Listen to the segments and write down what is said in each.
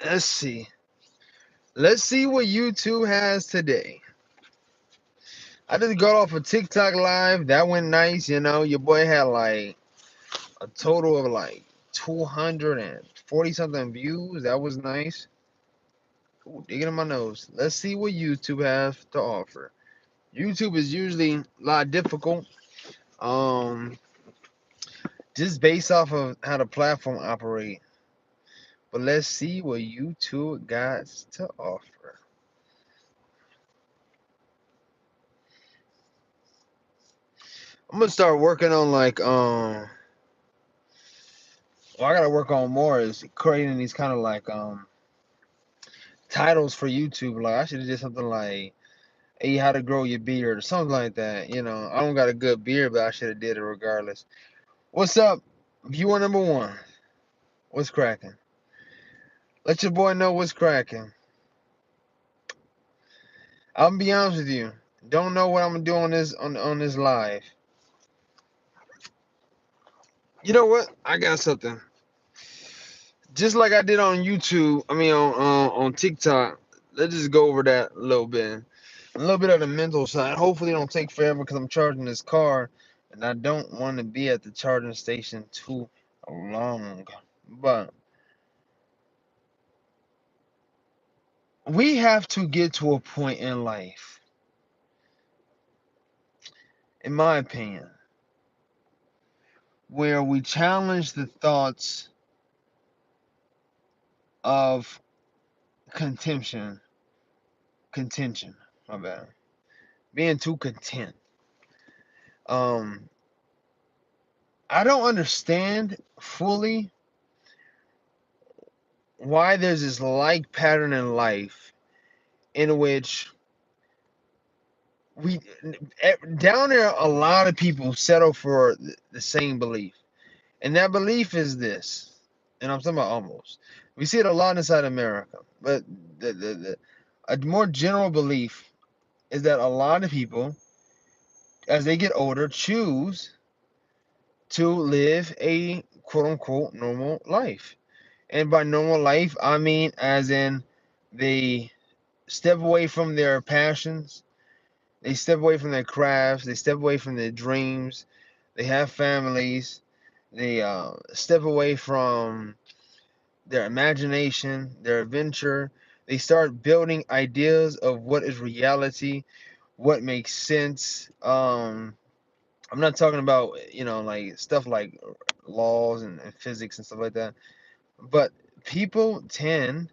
Let's see. Let's see what YouTube has today. I just got off a TikTok live. That went nice. Your boy had like a total of like 240 something views. That was nice. Ooh, digging in my nose. Let's see what YouTube has to offer. YouTube is usually a lot difficult. Um, just based off of how the platform operate. But let's see what YouTube got to offer. I'm gonna start working on like what I gotta work on more is creating these kind of like titles for YouTube. Like I should have did something like hey how to grow your beard or something like that. I don't got a good beard, but I should have did it regardless. What's up, viewer number one? What's cracking? Let your boy know what's cracking. I'm gonna be honest with you. Don't know what I'm gonna do on this live. You know what? I got something. Just like I did on YouTube. I mean on TikTok. Let's just go over that a little bit. A little bit of the mental side. Hopefully, it don't take forever because I'm charging this car, and I don't want to be at the charging station too long. But we have to get to a point in life, in my opinion, where we challenge the thoughts of contention, contention. My bad. Being too content. Um, I don't understand fully why there's this like pattern in life in which we down there a lot of people settle for the same belief, and that belief is this, and I'm talking about almost we see it a lot inside America, but a more general belief is that a lot of people as they get older choose to live a quote unquote normal life. And by normal life I mean as in they step away from their passions. They step away from their crafts. They step away from their dreams. They have families. They step away from their imagination, their adventure. They start building ideas of what is reality, what makes sense. I'm not talking about like stuff like laws and physics and stuff like that. But people tend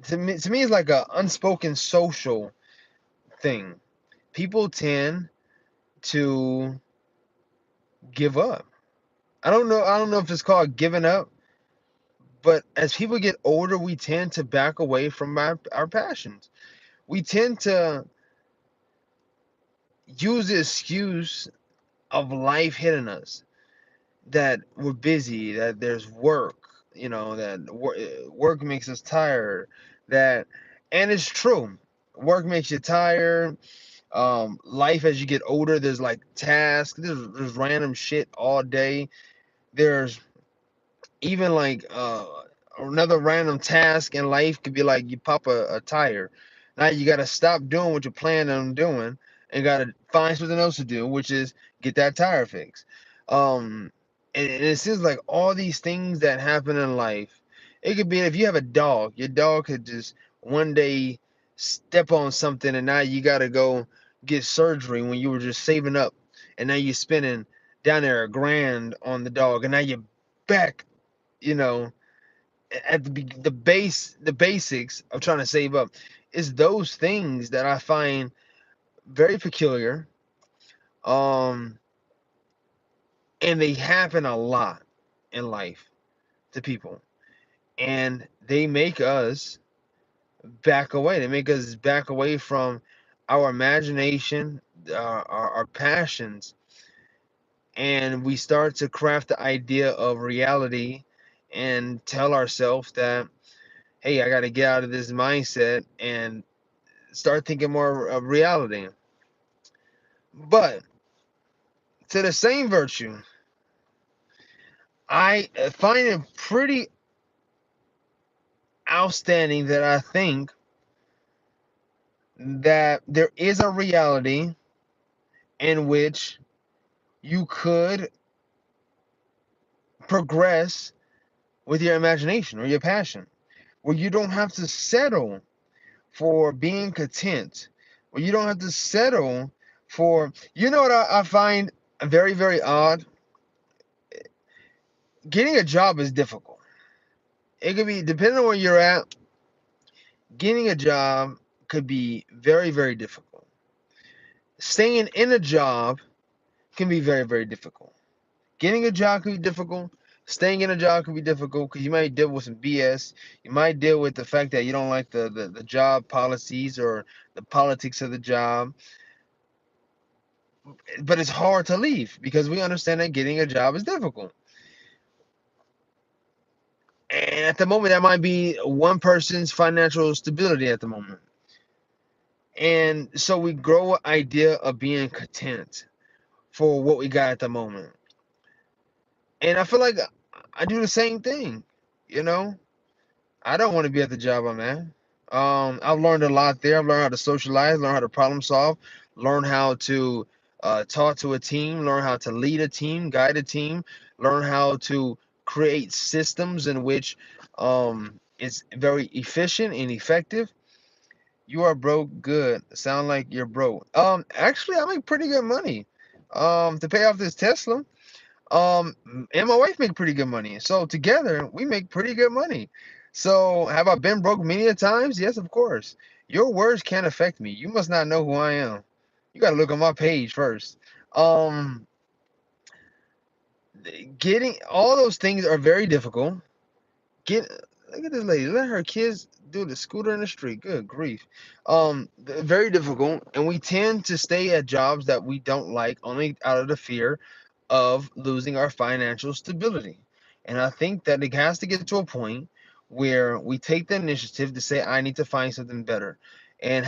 to me it's like a unspoken social thing. People tend to give up. I don't know if it's called giving up, but as people get older, we tend to back away from our passions. We tend to use the excuse of life hitting us that we're busy, that there's work, that work makes us tired, that and it's true. Work makes you tired. Life as you get older, there's like tasks, there's random shit all day. There's even like another random task in life could be like you pop a tire. Now you got to stop doing what you're planning on doing and got to find something else to do, which is get that tire fixed. And it seems like all these things that happen in life. It could be if you have a dog, your dog could just one day step on something and now you got to go get surgery when you were just saving up, and now you're spending down there $1,000 on the dog, and now you're back, you know, at the basics of trying to save up. Is those things that I find very peculiar, um, and they happen a lot in life to people, and they make us back away. They make us back away from our imagination, our passions, and we start to craft the idea of reality and tell ourselves that hey, I got to get out of this mindset and start thinking more of reality. But to the same virtue, I find it pretty outstanding that I think that there is a reality in which you could progress with your imagination or your passion, where you don't have to settle for being content, where you don't have to settle for, you know what I find very, very odd? Getting a job is difficult. It could be, depending on where you're at, getting a job could be very, very difficult. Staying in a job can be very, very difficult. Getting a job can be difficult. Staying in a job can be difficult because you might deal with some BS. You might deal with the fact that you don't like the job policies or the politics of the job. But it's hard to leave because we understand that getting a job is difficult. And at the moment, that might be one person's financial stability at the moment. And so we grow an idea of being content for what we got at the moment. And I feel like I do the same thing, you know? I don't want to be at the job I'm at. I've learned a lot there. I've learned how to socialize, learn how to problem solve, learn how to talk to a team, learn how to lead a team, guide a team, learn how to create systems in which it's very efficient and effective. You are broke, good. Sound like you're broke. Actually, I make pretty good money. To pay off this Tesla. And my wife make pretty good money. So together we make pretty good money. So have I been broke many a times? Yes, of course. Your words can't affect me. You must not know who I am. You gotta look on my page first. Um, getting all those things are very difficult. Get Look at this lady. Let her kids do the scooter in the street. Good grief. Very difficult, and we tend to stay at jobs that we don't like only out of the fear of losing our financial stability. And I think that it has to get to a point where we take the initiative to say, I need to find something better. And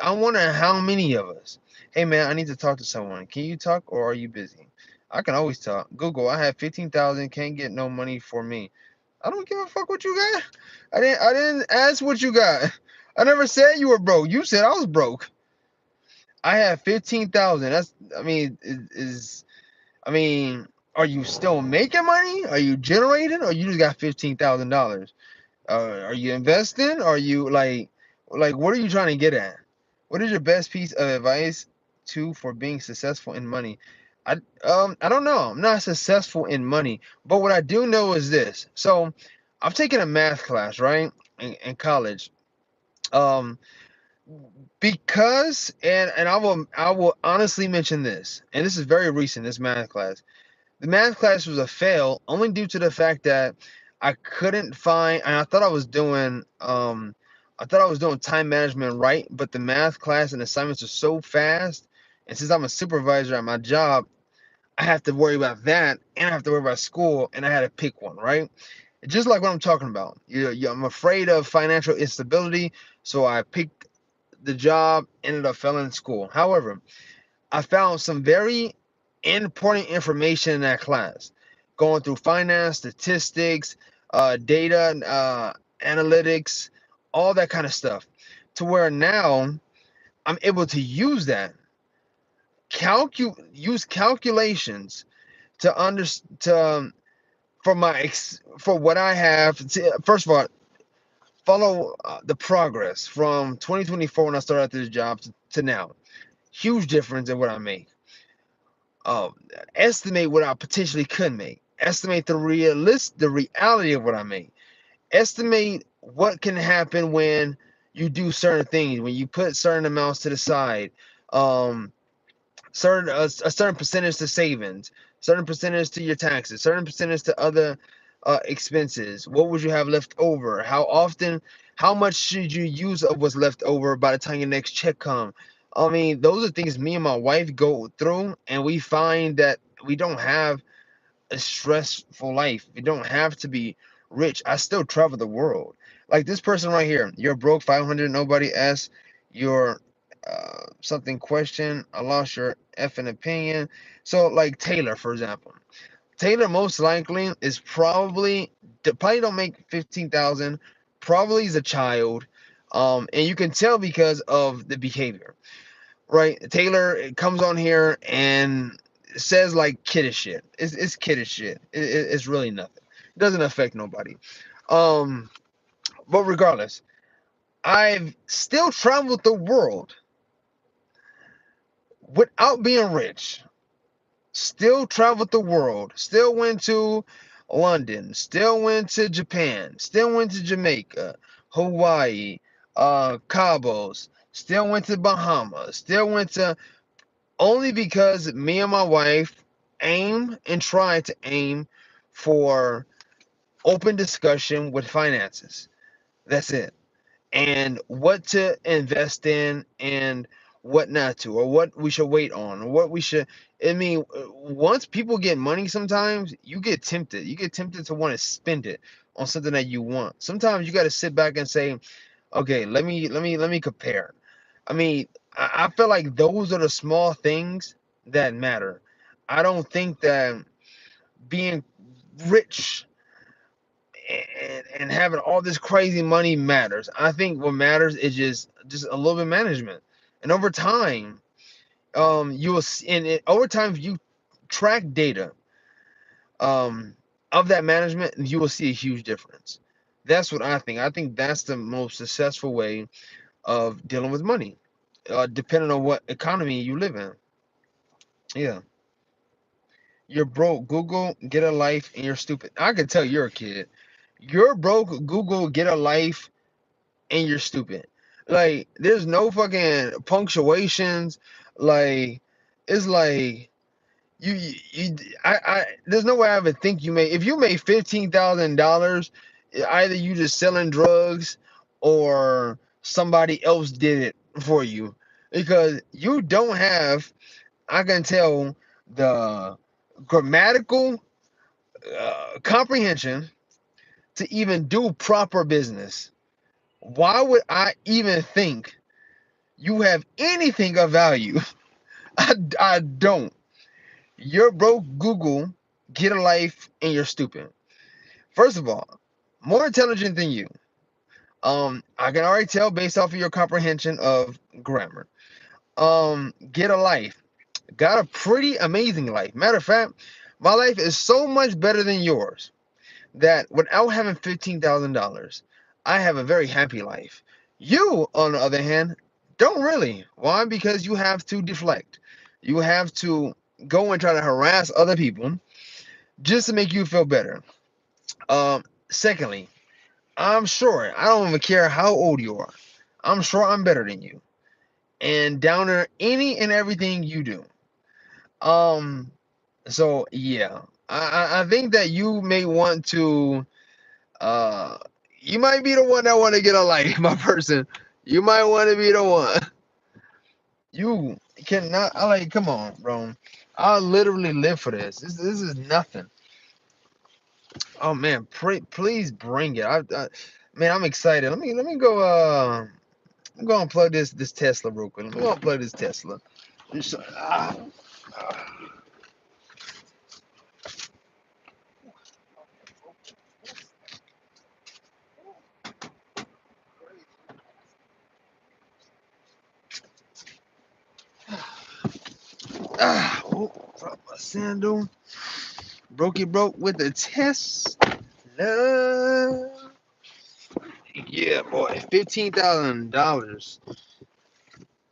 I wonder how many of us, hey man, I need to talk to someone. Can you talk or are you busy? I can always talk. Google, I have 15,000, can't get no money for me. I don't give a fuck what you got. I didn't ask what you got. I never said you were broke. You said I was broke. I have 15,000. That's I mean, is I mean, are you still making money? Are you generating, or you just got $15,000? Are you investing? Are you like what are you trying to get at? What is your best piece of advice for being successful in money? I don't know. I'm not successful in money, but what I do know is this. So I've taken a math class, right, in college. Um, because and I will honestly mention this, and this is very recent. This math class. The math class was a fail only due to the fact that I couldn't find, and I thought I was doing time management right, but the math class and assignments are so fast, and since I'm a supervisor at my job, I have to worry about that, and I have to worry about school, and I had to pick one, right? Just like what I'm talking about. I'm afraid of financial instability, so I picked the job, ended up failing school. However, I found some very important information in that class, going through finance, statistics, data, analytics, all that kind of stuff, to where now I'm able to use that, use calculations to under to for for what I have. First of all, follow the progress from 2024 when I started at this job to now. Huge difference in what I make. uh, Estimate what I potentially could make, estimate the reality of what I make, estimate what can happen when you do certain things, when you put certain amounts to the side, um, a certain percentage to savings, certain percentage to your taxes, certain percentage to other expenses. What would you have left over? How often? How much should you use of what's left over by the time your next check comes? I mean, those are things me and my wife go through, and we find that we don't have a stressful life. We don't have to be rich. I still travel the world. Like this person right here, you're broke 500, nobody asks your something question. I lost your effing opinion. So like Taylor, for example. Taylor most likely is probably don't make 15,000, probably is a child, and you can tell because of the behavior, right? Taylor comes on here and says like kiddish shit. It's kiddish shit. It's really nothing. It doesn't affect nobody. Um, but regardless, I've still traveled the world without being rich. Still traveled the world. Still went to London. Still went to Japan. Still went to Jamaica, Hawaii, Cabos. Still went to Bahamas. Still went to, only because me and my wife aim and try to aim for open discussion with finances. That's it. And what to invest in and what not to, or what we should wait on, or what we should. I mean, once people get money, sometimes you get tempted. You get tempted to want to spend it on something that you want. Sometimes you got to sit back and say, okay, let me compare. I mean, I feel like those are the small things that matter. I don't think that being rich and having all this crazy money matters. I think what matters is just a little bit of management, and over time, you will see, and over time, if you track data, um, of that management, you will see a huge difference. That's what I think. I think that's the most successful way of dealing with money, depending on what economy you live in. Yeah, you're broke. Google, get a life, and you're stupid. I can tell you're a kid. You're broke. Google, get a life, and you're stupid. Like, there's no fucking punctuations. Like, it's like you there's no way I would think you made, if you made $15,000, either you just selling drugs or somebody else did it for you, because you don't have, I can tell, the grammatical comprehension to even do proper business. Why would I even think you have anything of value? I don't. You're broke, Google, get a life, and you're stupid. First of all, more intelligent than you. I can already tell based off of your comprehension of grammar. Get a life. Got a pretty amazing life. Matter of fact, my life is so much better than yours that without having $15,000, I have a very happy life. You, on the other hand, don't really. Why? Because you have to deflect. You have to go and try to harass other people just to make you feel better. Secondly, I'm sure, I don't even care how old you are, I'm sure I'm better than you and downer any and everything you do. Um, so yeah, I think that you may want to, uh, you might be the one that want to get a life, my person. You might want to be the one. You cannot. I like. Come on, bro. I literally live for this. This is nothing. Oh man, please bring it. Man, I'm excited. Let me go. I'm gonna plug this Tesla real quick. Let me go plug this Tesla. Just, oh, drop my sandal. Broke it broke with the Tesla. Yeah, boy, $15,000.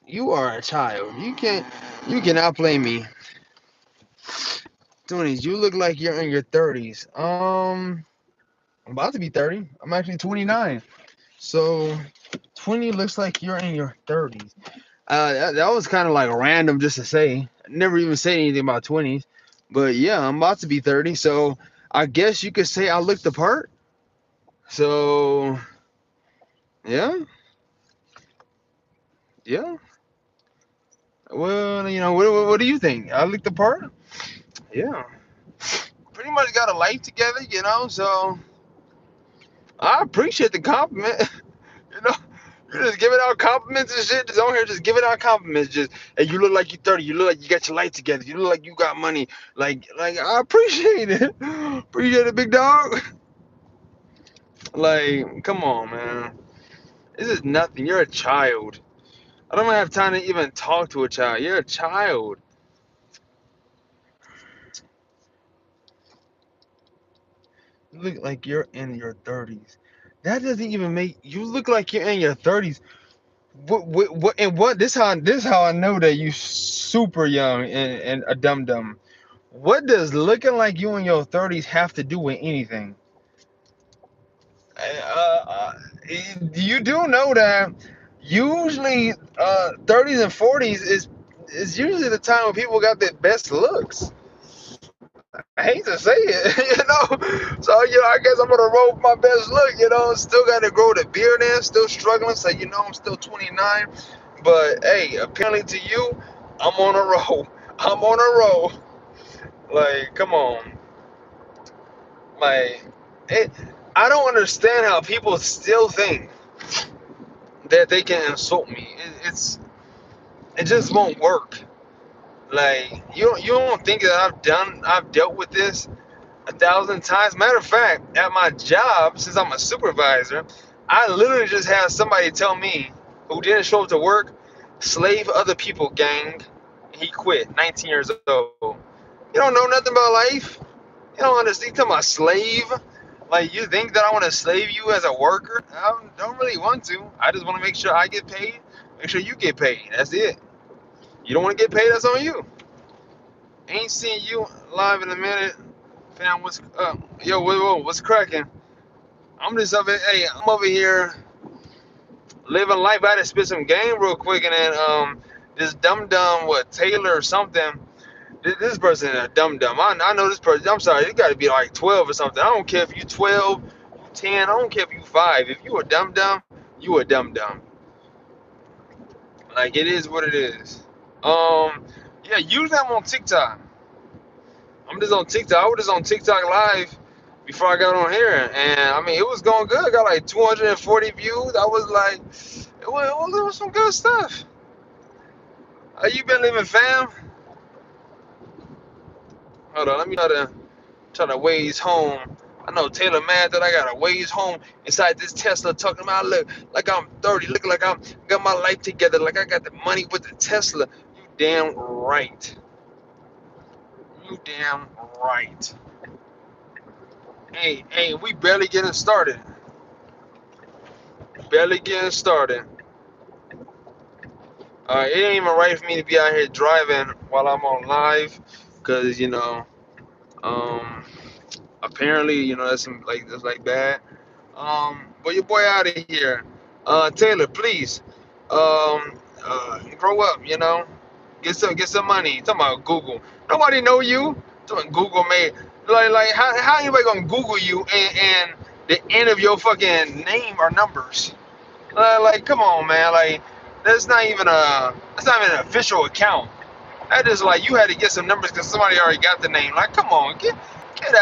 You are a child. You cannot play me. 20s. You look like you're in your 30s. I'm about to be 30. I'm actually 29. So 20 looks like you're in your 30s. That was kind of like random just to say. I never even said anything about 20s. But yeah, I'm about to be 30. So I guess you could say I look the part. So yeah, yeah. Well, what do you think? I look the part? Yeah. Pretty much got a life together. So I appreciate the compliment. you know, You're just giving out compliments and shit. Just on here, just giving out compliments. Just, hey, you look like you're 30. You look like you got your life together. You look like you got money. Like I appreciate it. Appreciate it, big dog. Like, come on, man. This is nothing. You're a child. I don't even have time to even talk to a child. You're a child. You look like you're in your 30s. That doesn't even make you look like you're in your 30s. This how I know that you super young and a dum dum. What does looking like you in your 30s have to do with anything? Uh, uh, you do know that usually 30s and 40s is usually the time when people got their best looks. I hate to say it, So I guess I'm gonna roll my best look. Still got to grow the beard in. Still struggling. So I'm still 29. But hey, apparently to you, I'm on a roll. I'm on a roll. Like, come on. Like, it. I don't understand how people still think that they can insult me. It just won't work. Like, you don't think that I've dealt with this 1,000 times. Matter of fact, at my job, since I'm a supervisor, I literally just had somebody tell me who didn't show up to work, slave other people, gang. He quit, 19 years old. You don't know nothing about life. You don't understand. You talking about slave? Like, you think that I want to slave you as a worker? I don't really want to. I just want to make sure I get paid. Make sure you get paid. That's it. You don't want to get paid? That's on you. Ain't seen you live in a minute. Fam, what's up? Yo, what's cracking? I'm just over. Hey, I'm over here living life. I had to spit some game real quick, and then this dumb what Taylor or something. This person is a dumb. I know this person. I'm sorry, you got to be like 12 or something. I don't care if you 12, 10. I don't care if you 5. If you a dumb, you a dumb. Like, it is what it is. Yeah. Usually I'm on TikTok. I'm just on TikTok. I was just on TikTok live before I got on here, and I mean, it was going good. I got like 240 views. I was like, it was some good stuff. How you been living, fam? Hold on, let me try to ways home. I know Taylor mad that I got a ways home inside this Tesla, talking about look like I'm 30, looking like I'm got my life together, like I got the money with the Tesla. You damn right. You damn right. Hey, we barely getting started. Barely getting started. It ain't even right for me to be out here driving while I'm on live, cause um, apparently, that's like bad. But your boy out of here, Taylor, please, grow up, get some money. Talking about Google, nobody know you. Talking Google made like how anybody gonna Google you and the end of your fucking name or numbers? Like, come on, man. Like, that's not even an official account. That is like you had to get some numbers because somebody already got the name. Like, come on, get out.